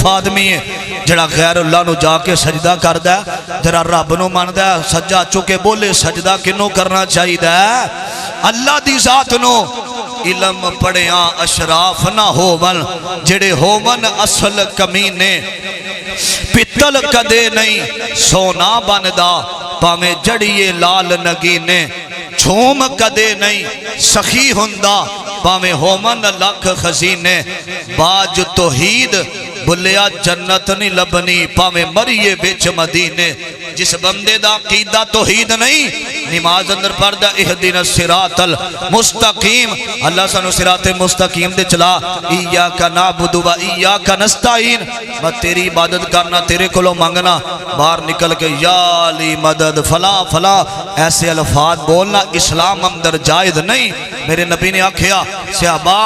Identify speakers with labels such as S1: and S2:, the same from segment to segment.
S1: بیوقوف آدمی ہے جڑا غیر اللہ نو جا کے سجدہ کردہ جڑا رب نو ماندہ سجا چکے بولے سجدہ کنو کرنا چاہیے اللہ دی ذات نو علم پڑھیاں اشراف نہ ہوون جڑے ہوون اصل کمینے پتل کدے نہیں سونا بندا پاویں جڑیے لال نگینے جھوم کدے نہیں سخی ہندا پاویں ہومن لکھ خزینے باج توحید بلیا جنت نہیں لبنی پاویں مریے بچ مدینے جس بندے دا عقیدہ توحید نہیں نماز اندر پردہ اہدین الصراط المستقیم اللہ سنو صراط مستقیم دے چلا ایاکا نعبد و ایاکا نستعین میں تیری عبادت کرنا تیرے کلو مانگنا باہر نکل کے یا علی مدد فلا فلا ایسے الفاظ بولنا اسلام اندر جائز نہیں میرے نبی نے آکھیا صحابہ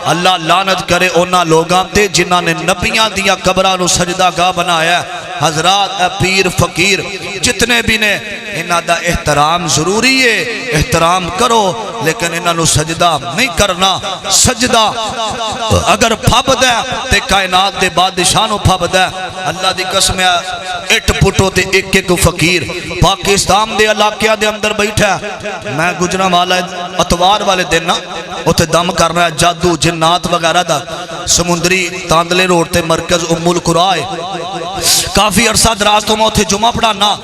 S1: اللہ لعنت کرے اونا لوگاں تے جنہاں نے نبیاں دیا قبرانو سجدہ گاہ بنایا ہے حضرات پیر فقیر جتنے بھی نے انہاں دا احترام ضروری ہے احترام کرو لیکن انہاں نو سجدہ نہیں کرنا سجدہ اگر پھب دے تے کائنات دے بادشاہ نو پھب دے اللہ دی قسم ہے اٹھ پٹو تے ایک ایک فقیر پاکستان دے علاقہ دے اندر بیٹھا ہے میں گجرا والا اتوار والے دن نا اتھے دم کرنا ہے جادو جنات وغیرہ دا سمندری تاندلے روڈ تے مرکز ام القرا ہے کافی عرصہ دراز تو میں اتھے جمعہ پڑھانا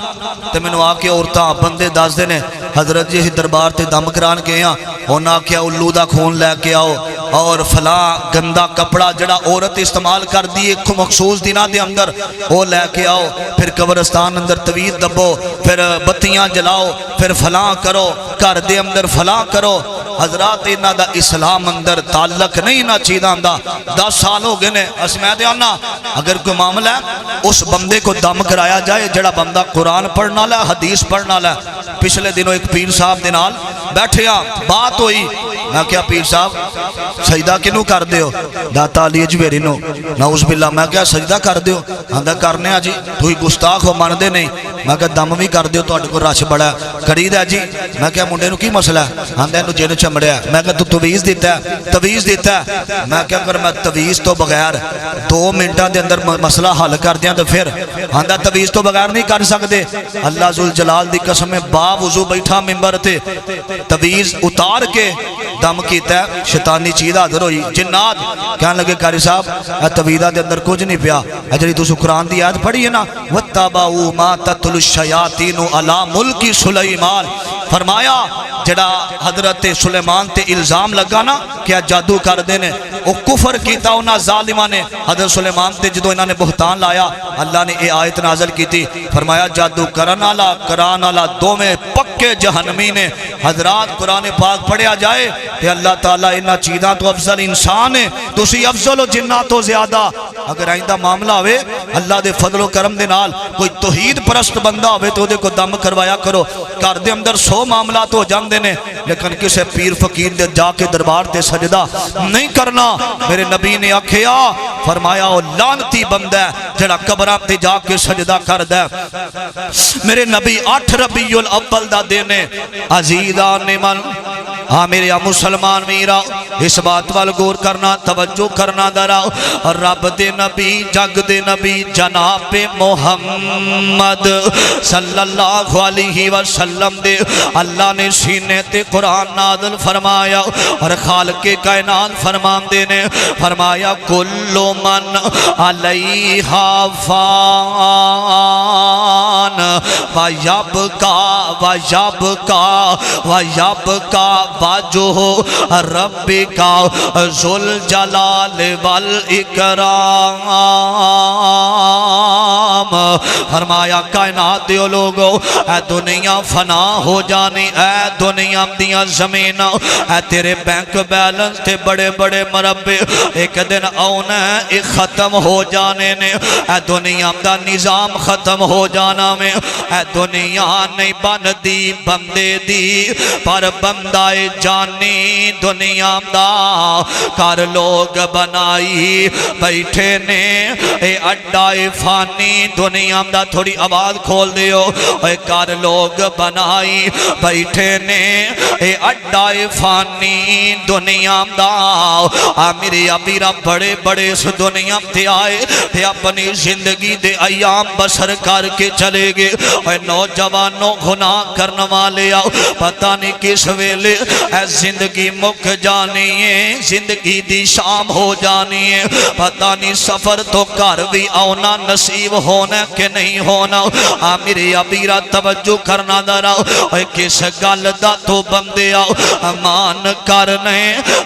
S1: تے میں نے آکے عورتاں بندے دس دینے حضرت جی دربار تے دم کران کے ہیں ہونا کیا الو دا خون لے کے آؤ اور فلاں گندہ کپڑا جڑا عورت استعمال کر دی ایک مخصوص دنہ دے اندر وہ لے کے آؤ پھر قبرستان اندر طویل دبو پھر بتیاں جلاؤ پھر فلاں کرو گھر دے اندر فلاں کرو حضرات انہاں دا اسلام اندر تعلق نہیں نہ چیزاں دا 10 سال ہو گئے نے اسمیں دے آنا اگر کوئی معاملہ ہے اس بندے کو دم کرایا جائے جڑا بندہ قرآن پڑھنا لے حدیث پڑھنا لے پچھلے دنوں ایک پیر صاحب دنال بیٹھے بات ہوئی میں کیا پیر صاحب سجدہ کنو کر دیو داتا علی اجویری نو نعوذ باللہ میں کیا سجدہ کر دیو اندھا کرنے ہیں جی تو ہی گستاخ ہو مان دے نہیں میں کیا دم بھی کر دیو تو اٹھ کو رش بڑا ہے کرید ہے جی میں کیا منڈے نو کی مسئلہ ہے اندھا نو جینو چمڑے ہے میں کیا تو تویز دیتا ہے تویز دیتا ہے میں کیا کر میں تویز تو بغیر 2 منٹہ دے اندر مسئلہ حل کر دیا تو پھر اندھا تویز تو بغیر نہیں کر سکتے اللہ ذوالجلال دی قسم میں با وضو بیٹھا ممبر تے تویز اتار کے دم کیتا ہے شیطانی چیز آدھر ہوئی جنات کہنے لگے قاری صاحب تویدہ دے اندر کچھ نہیں پیا اجری تو قرآن دی آیت پڑھی ہے نا وَاتَّبَعُوا مَا تَتْلُو الشَّيَاطِينُ عَلَى مُلْكِ سُلَيْمَانَ فرمایا جڑا حضرت سلیمان تے الزام لگا نا کیا جادو کر دینے وہ کفر کیتا انہا ظالمہ نے حضرت سلیمان تے جدو انہاں نے بہتان لایا اللہ نے اے آیت نازل کی تھی فرمایا جادو کران آلا دو میں پکے جہنمی نے حضرات قرآن پاک پڑھیا جائے کہ اللہ تعالیٰ انہا چیزاں تو افضل انسان ہے تو اسی افضل و جنہ تو زیادہ اگر آئندہ معاملہ ہوئے اللہ دے فضل و کرم دے نال کوئی توحید پرست بندہ ہوئے تو دے کو دم کروایا کرو کار دے اندر 100 معاملات ہو جان دینے لیکن کسے پیر فقیر دے جا کے دربار تے سجدہ نہیں کرنا میرے نبی نے آکھیا فرمایا او لانتی بندہ جڑا قبران تے جا کے سجدہ کر دے میرے نبی 8 ربیع الاول دا دینے عزیزان من ہاں میرے مسلمان میرا اس بات وال غور کرنا توجہ کرنا درا رب دے نبی جگ دے نبی جناب محمد صلی اللہ علیہ وسلم دے اللہ نے سینے تے قرآن نازل فرمایا اور خالق کائنات فرمان دینے فرمایا کل من علیہا فان ویبکا وجہ ربکا ذل جلال والاکرام فرمایا کائنات دیو لوگو اے دنیا فنا ہو جانی اے دنیا دیا زمین اے تیرے بینک بیلنس تے بڑے بڑے مربع ایک دن آنا ایک ختم ہو جانے نے اے دنیا دا نظام ختم ہو جانا میں اے دنیا نہیں بن دی بندے دی پر بندہ جانی دنیا دا کار لوگ بنائی بیٹھے نے اے اڈائی فانی دنیا نہیں آمدہ تھوڑی آواز کھول دیو اے کار لوگ بنائی بیٹھے نے اے اڈائے فانی دنیا آمدہ میرے ابیرہ بڑے بڑے اس دنیا تے آئے تے اپنی زندگی دے ایام بسر کر کے چلے گے اے نوجوانوں گناہ کرنے والے آؤ پتہ نہیں کس ویلے اے زندگی مک جانی ہے زندگی دی شام ہو جانی ہے پتہ نہیں سفر تو کر بھی آنا نصیب ہونا کہ نہیں ہونا میرے ابیرہ توجہ کرنا درہ اے کس گل دا تو بندے آؤ امان کرنے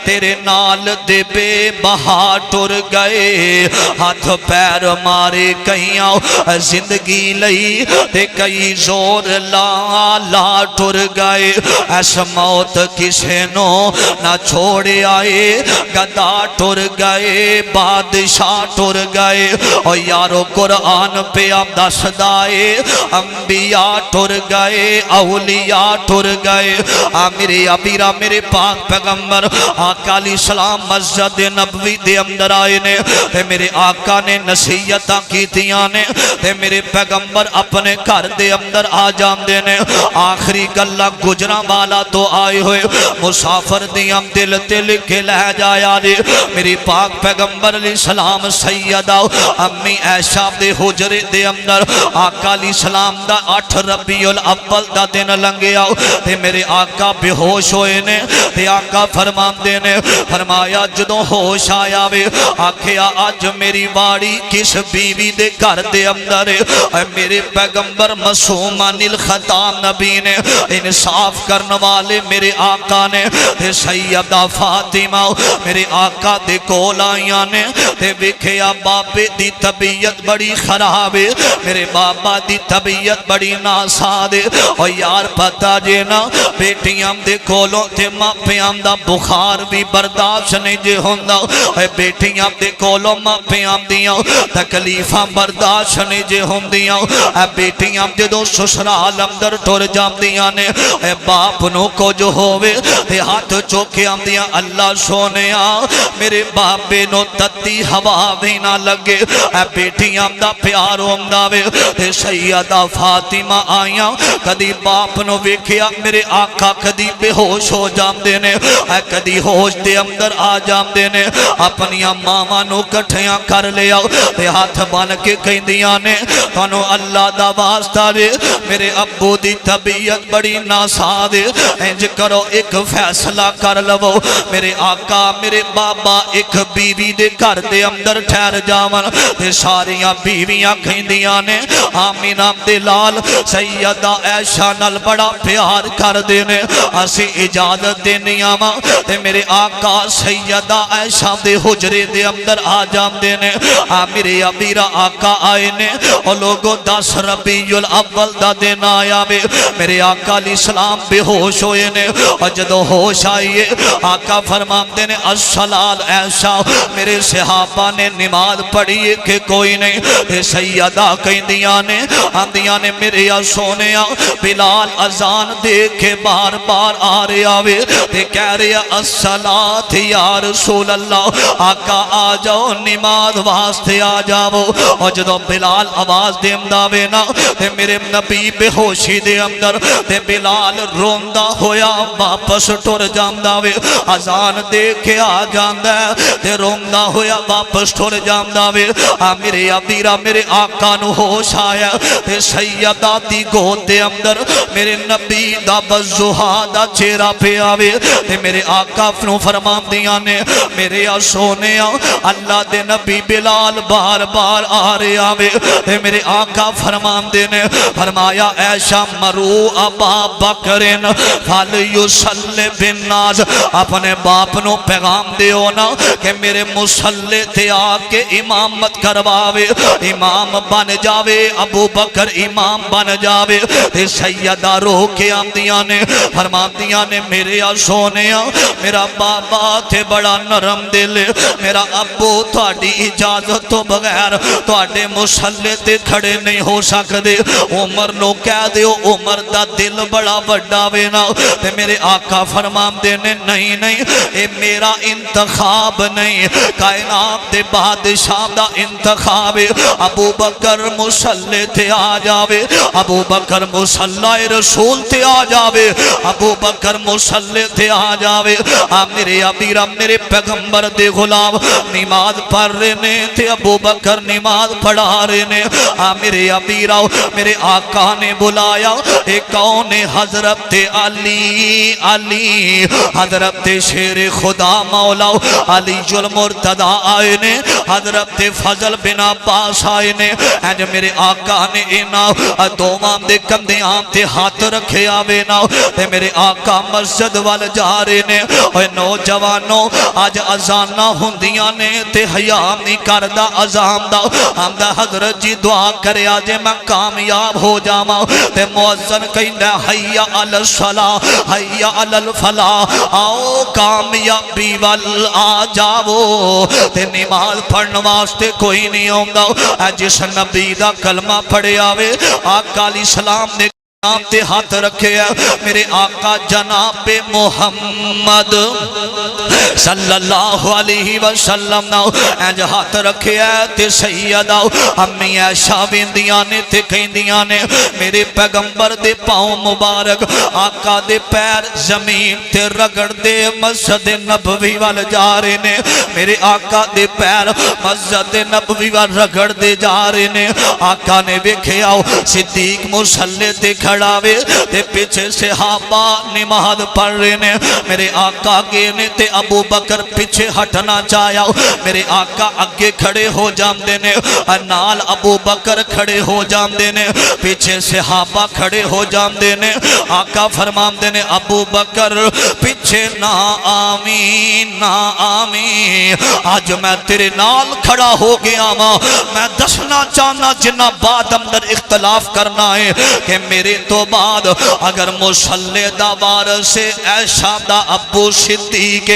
S1: تیرے نال دے بے بہا ٹر گئے ہاتھ پیر مارے کہیں آؤ زندگی لئی تے کئی زور لا ٹر گئے ایس موت کسے نو نہ چھوڑے آئے گدا ٹر گئے بادشاہ ٹر گئے اور یارو قرآن پہ اب دس دائے انبیاء ٹر گئے اولیاء ٹر گئے میرے ابیرہ میرے پاک پیغمبر آقا علیہ السلام مسجد نبوی دے اندر آئے نے تے میرے آقا نے نصیحتاں کیتیاں نے تے میرے پیغمبر اپنے گھر دے اندر آ جاندے نے آخری گلہ گجرہ والا تو آئے ہوئے مسافر دیاں دل تل کے لہ جایا دے میری پاک پیغمبر علیہ السلام سیدہ امی عائشہ دے حجرے دے اندر آقا علیہ السلام دا 8 ربیع الاول دا دن لنگے آؤ تے میرے آقا بے ہوش ہوئے نے تے آقا فرمان دینے فرمایا جدوں ہوش آیا وے آکھیا آج میری واڑی کس بیوی دے گھر دے اندر اے میرے پیغمبر معصومان الخطا نبی نے انصاف کرنے والے میرے آقا نے تے سیدہ فاطمہ میرے آقا دے کول آئیاں نے تے وکھیا باپے دی طبیعت بڑی خراب ہے میرے بابا دی طبیعت بڑی ناساد ہے اور یار پتہ جینا بیٹیاں دے کولوں تے ماں پیام دا بخار بھی برداشت نہیں جے ہوندہ اے بیٹیاں دے کولوں ماں پیام دیاں تکلیفاں برداشت نہیں جے ہوندیاں اے بیٹیاں دے دو سسرال اندر ٹور جام دیاں نے اے باپ نو کو جو ہوئے تے ہاتھ چوکے آم دیاں اللہ سونیا میرے باپے نو تتی ہوا بھی نہ لگے اے بیٹیاں دا پیار ہوندہ وے تے سیدہ فاطمہ آئیاں کدی باپ نو ویکھیا میرے آقا کدی بے ہوش ہو جام دینے اے کدی ہوش دے اندر آ جام دینے اپنی ماما نو کٹھیاں کر لیا تے ہاتھ بان کے کہیں دیاں نے تانو اللہ دا واسطہ دے میرے ابو دی طبیعت بڑی ناساد انج کرو ایک فیصلہ کر لو میرے آقا میرے بابا ایک بیوی دے گھر دے اندر ٹھہر جاون تے ساریاں بیویاں کہیں دیاں نے آمینہ دلال سیدہ عائشہ نال بڑا پیار کر دینے اسی اجازت دینی آما تے میرے آقا سیدہ عائشہ دے حجرے دے اندر آ جام دینے میرے ابیرہ آقا آئے نے اور لوگوں 10 ربیع الاول دا دن آیا میرے آقا علیہ السلام بے ہوش ہوئے نے اور جدو ہوش آئیے آقا فرمان دینے الصلاۃ عائشہ میرے صحابہ نے نماز پڑھیے کہ کوئی نہیں تے سیدہ کہیں دیاں نے میرے یا سونے بلال اذان دے کے بار بار آ رہے آوے تے کہہ رہے الصلاۃ یا رسول اللہ آقا آ جاؤ نماز واسطے آ جاؤ اور جدو بلال آواز دے امداوے نا تے میرے نبی بے ہوشی دے اندر تے بلال روندہ ہویا واپس ٹور جامداوے اذان دے کے آ جاندہ تے روندہ ہویا واپس ٹور جامداوے میرے ابیرہ میرے آقا نو ہوش آیا تے سیدہ دی گود دے اندر میرے نبی دا بزوہا دا چہرہ پہ آوے تے میرے آقا فنو فرمان دیاں نے میرے سونے اللہ دے نبی بلال بار بار آ رہے آوے تے میرے آقا فرمان دینے فرمایا عائشہ مرو ابا بکرن فلیسلی بالناس اپنے باپ نو پیغام دیو نا کہ میرے مسلح تے آکے امامت کرواوے امام بن جاوے ابو بکر امام بن جاوے تے سیدہ رو کے آمدیاں نے فرمان دیاں نے میرے سونے میرا بابا تھے بڑا نرم دل میرا ابو تھوڑی اجازت تو بغیر تھوڑے مسلح تے کھڑے نہیں ہو سکتے عمر نو کہہ دیو عمر دا دل بڑا بڑا وینا تے میرے آقا فرمان دینے نہیں اے میرا انتخاب نہیں کائنات دے بادشاہ دا انتخاب ابو بکر بکر مصلی تے آ جاوے ابو بکر مصلی رسول تے آ جاوے ابو بکر مصلی تے آ جاوے میرے ابیرہ میرے پیغمبر دے غلام نماز پڑھ رہے نے تے ابو بکر نماز پڑھا رہے نے میرے ابیرہ میرے آقا نے بلایا ایک کون حضرت علی علی حضرت شیر خدا مولا علی المرتضی آئے نے حضرت فضل بن عباس آئے نے اینج میرے آقا نے اینا دومام دے کندیاں تے ہاتھ رکھے آوے نا تے میرے آقا مسجد وال جا رہے نے اوہ نوجوانوں آج ازانہ ہندیاں نے تے حیام نہیں کردہ ازام دا ہمدہ حضرت جی دعا کرے آجے میں کامیاب ہو جاما تے موزن کہندہ حیاء علی الصلاة حیاء علی الفلاح آؤ کامیابی وال آ جاؤ تے نماز پڑھن واسطے کوئی نہیں ہوندہ جس نبی دا کلمہ پڑھے آوے آقا علیہ السلام نے تے ہاتھ رکھے میرے آقا جناب محمد صلی اللہ علیہ وسلم اینج ہاتھ رکھے تے سیدہ امی عائشہ ویندیاں نے تے کہندیاں نے میرے پیغمبر دے پاؤں مبارک آقا دے پیر زمین تے رگڑ دے مسجد نبوی وال جا رہے نے میرے آقا دے پیر مسجد نبوی وال رگڑ دے جا رہے نے آقا نے ویکھے آؤ صدیق مصلی تے کھڑاوے تے پیچھے صحابہ نماز پڑھ رہے نے میرے آقا گئے نے تے ابو بکر پیچھے ہٹنا چاہیا میرے آقا اگے کھڑے ہو جام دینے نال ابو بکر کھڑے ہو جام دینے پیچھے صحابہ کھڑے ہو جام دینے آقا فرمام دینے ابو بکر پیچھے نہ آمین نہ آمین آج میں تیرے نال کھڑا ہو گیا ماں میں دسنا چاہنا جنہ بعد اندر اختلاف کرنا ہے کہ میرے تو بعد اگر مصلی دا وارث سے عائشہ دا ابو صدیق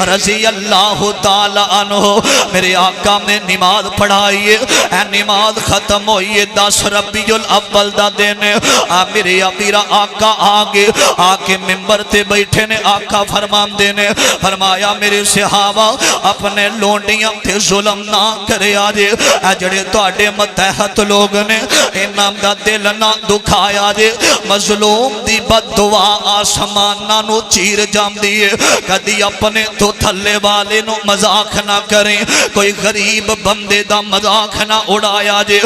S1: رضی اللہ تعالی عنہ میرے آقا نے نماز پڑھائیے نماز ختم ہوئیے 10 ربیع الاول دا دینے میرے ابیرہ آقا آگے آکے ممبر تے بیٹھے نے آقا فرمان دینے فرمایا میرے صحابہ اپنے لونڈیاں تے ظلم نہ کرے آجے جڑے توڑے متحت لوگ نے انام دا دل نہ دکھایا جے مظلوم دی بد دعا آسمانہ نو چیر جام دیئے کدی اپنے تو تھلے والے نو مذاق نہ کریں کوئی غریب بندے دا مذاق نہ اڑایا جے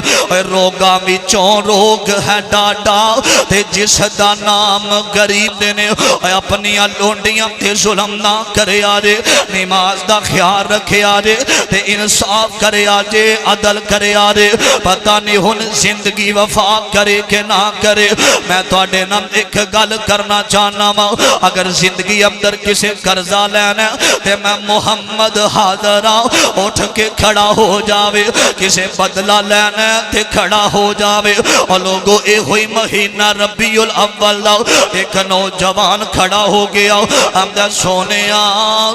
S1: روگا وچوں روگ ہے ڈاڈا تے جس دا نام غریب دینے اپنی لونڈیاں تے ظلم نہ کرے آجے نماز دا خیال رکھے آجے تے انصاف کرے آجے عدل کرے آجے پتہ نہیں ہن زندگی وفا کرے کہ نہ کرے میں توڑے نام ایک گل کرنا چاہنا ماں اگر زندگی اندر کسے قرضہ لینا تے میں محمد حاضر اٹھ کے کھڑا ہو جاوے کسے بدلہ لینا تے کھڑا ہو جاوے اور لوگوں اے ہوئی مہینہ ربیع الاول ایک نوجوان کھڑا ہو گیا ہمدہ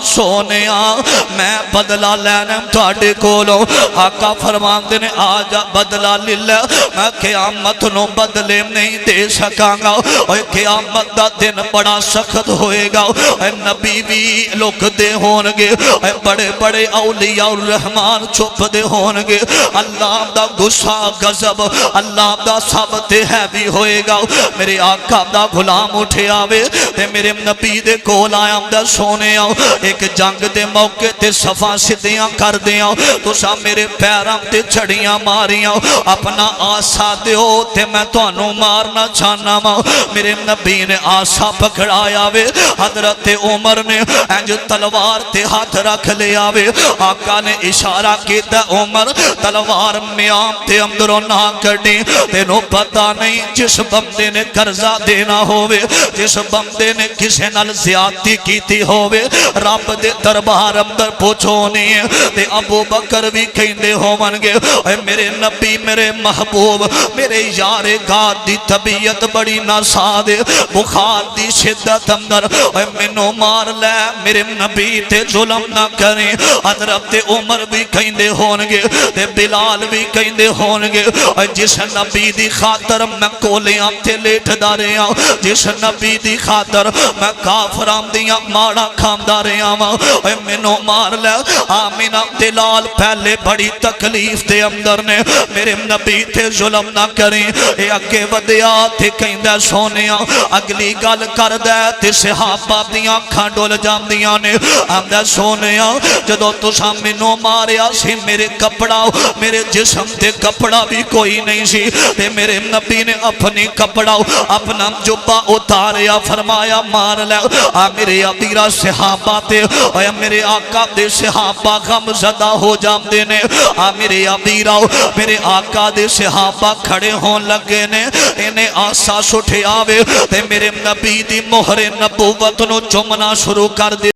S1: سونیا میں بدلہ لینا توڑے کولو آقا فرمان دینے آجا بدلہ للہ میں قیامت نو بدلے نہیں دے سکاں گا اور قیامت دا دن بڑا سخت ہوئے گا اور نبی بھی لوگ دے ہونگے اور بڑے بڑے اولیاء الرحمن چھپ دے ہونگے اللہ دا غصہ غضب اللہ دا ثابت ہے بھی ہوئے گا میرے آقا دا غلام اٹھے آوے تے میرے نبی دے کول آیا دا سونے آؤ ایک جنگ دے موقع تے صفا سدیاں کر دیاں تو سا میرے پیرام تے چھڑیاں ماریاں اپنا آسا دیو تے میں تو انو مارنا چاہنا ماں میرے نبی نے آسا پکڑایا وے حضرت عمر نے انج تلوار تے ہاتھ رکھ لیا وے آقا نے اشارہ کیتا عمر تلوار میام تے اندروں نہ کڑی تینوں پتہ نہیں جس بندے نے قرضہ دینا ہوئے جس بندے نے کسے نال زیادتی کیتی ہوئے رب دے دربار اندر پوچھونی تے ابو بکر بھی کہندے ہو منگے اے میرے نبی میرے محبوب میرے یار گار دی طبیعت بڑی ناساد بخار دی شدت اندر اے مینوں مار لے میرے نبی تے ظلم نہ کریں حضرت عمر بھی کہندے ہونگے تے بلال بھی کہندے ہونگے جس نبی دی خاطر میں کولیاں تے لیٹ دارے آؤں جس نبی دی خاطر میں کافرام دیاں ماڑا کھام دارے آؤں اے مینوں مار لے آمینہ دلال پہلے بڑی تکلیف دے اندر نے میرے نبی تے ظلم نہ کریں اے اگے ودیا تے کہندہ سونیاں اگلی گل کر دے تے صحابہ دیاں کھانڈول جام دیاں نے آمدہ سونیاں جدو تو سامنوں ماریا سی میرے کپڑا میرے جسم تے کپڑا بھی کوئی نہیں سی تے میرے نبی نے اپنی کپڑا اپنا جبہ اتاریا فرمایا مار لے میرے ابیرہ صحابہ تے میرے آقا دے صحابہ غم زدہ ہو جام دینے میرے ابیرہ میرے آقا دے صحابہ کھڑے ہون لگے نے انہیں آسا سٹھے آوے تے میرے نبی دی مہر نبوت نو چمنا شروع کر دے